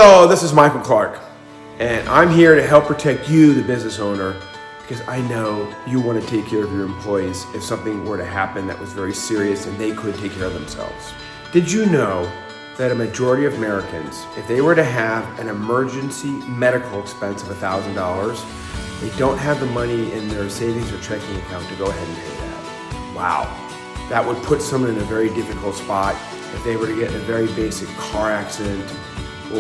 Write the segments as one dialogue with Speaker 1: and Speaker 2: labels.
Speaker 1: Hello, this is Michael Clark, and I'm here to help protect you, the business owner, because I know you want to take care of your employees if something were to happen that was very serious and they couldn't take care of themselves. Did you know that a majority of Americans, if they were to have an emergency medical expense of $1,000, they don't have the money in their savings or checking account to go ahead and pay that? Wow, that would put someone in a very difficult spot if they were to get in a very basic car accident,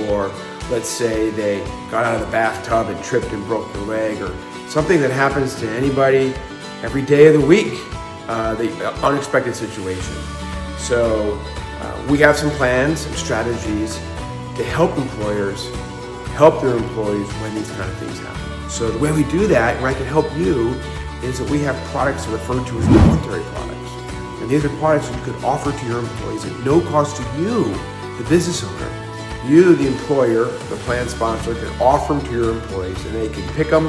Speaker 1: or let's say they got out of the bathtub and tripped and broke their leg, or something that happens to anybody every day of the week, the unexpected situation. So we have some plans and strategies to help employers help their employees when these kind of things happen. So the way we do that, and I can help you, is that we have products referred to as voluntary products. And these are products that you could offer to your employees at no cost to you, the business owner. You, the employer, the plan sponsor, can offer them to your employees, and they can pick them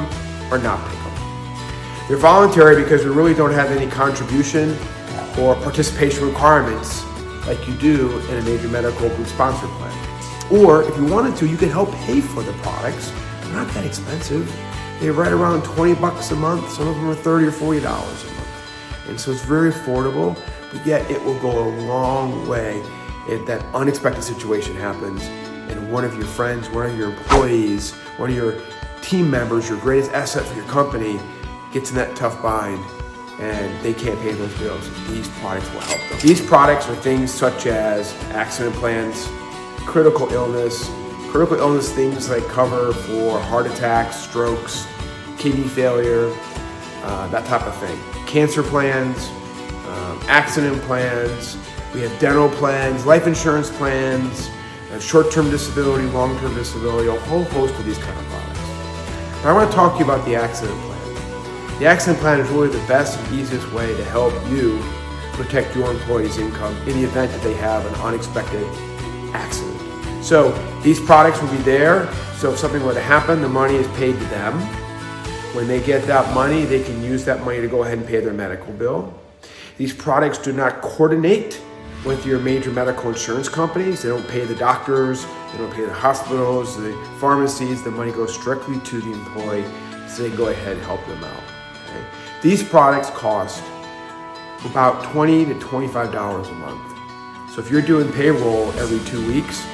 Speaker 1: or not pick them. They're voluntary because we really don't have any contribution or participation requirements like you do in a major medical group sponsor plan. Or if you wanted to, you could help pay for the products. They're not that expensive. They're right around $20 a month. Some of them are $30 or $40 a month. And so it's very affordable, but yet it will go a long way if that unexpected situation happens and one of your friends, one of your employees, one of your team members, your greatest asset for your company gets in that tough bind and they can't pay those bills. These products will help them. These products are things such as accident plans, critical illness things like cover for heart attacks, strokes, kidney failure, that type of thing. Cancer plans, accident plans. We have dental plans, life insurance plans, short-term disability, long-term disability, a whole host of these kind of products. But I want to talk to you about the accident plan. The accident plan is really the best and easiest way to help you protect your employees' income in the event that they have an unexpected accident. So these products will be there, so if something were to happen, the money is paid to them. When they get that money, they can use that money to go ahead and pay their medical bill. These products do not coordinate with your major medical insurance companies. They don't pay the doctors, they don't pay the hospitals, the pharmacies. The money goes directly to the employee, so they can go ahead and help them out. Okay? These products cost about $20 to $25 a month. So if you're doing payroll every 2 weeks,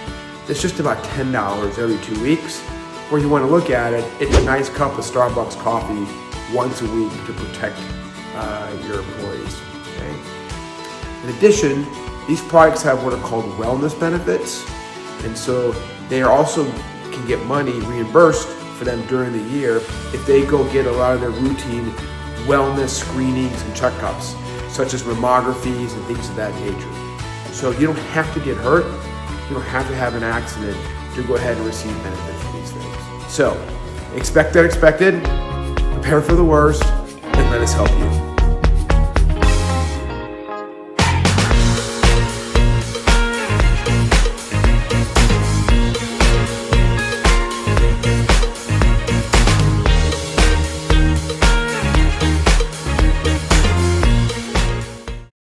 Speaker 1: it's just about $10 every 2 weeks. Or you want to look at it, it's a nice cup of Starbucks coffee once a week to protect your employees. Okay? In addition, these products have what are called wellness benefits, and so they are also can get money reimbursed for them during the year if they go get a lot of their routine wellness screenings and checkups, such as mammographies and things of that nature. So you don't have to get hurt, you don't have to have an accident to go ahead and receive benefits from these things. So expect the unexpected, prepare for the worst, and let us help you.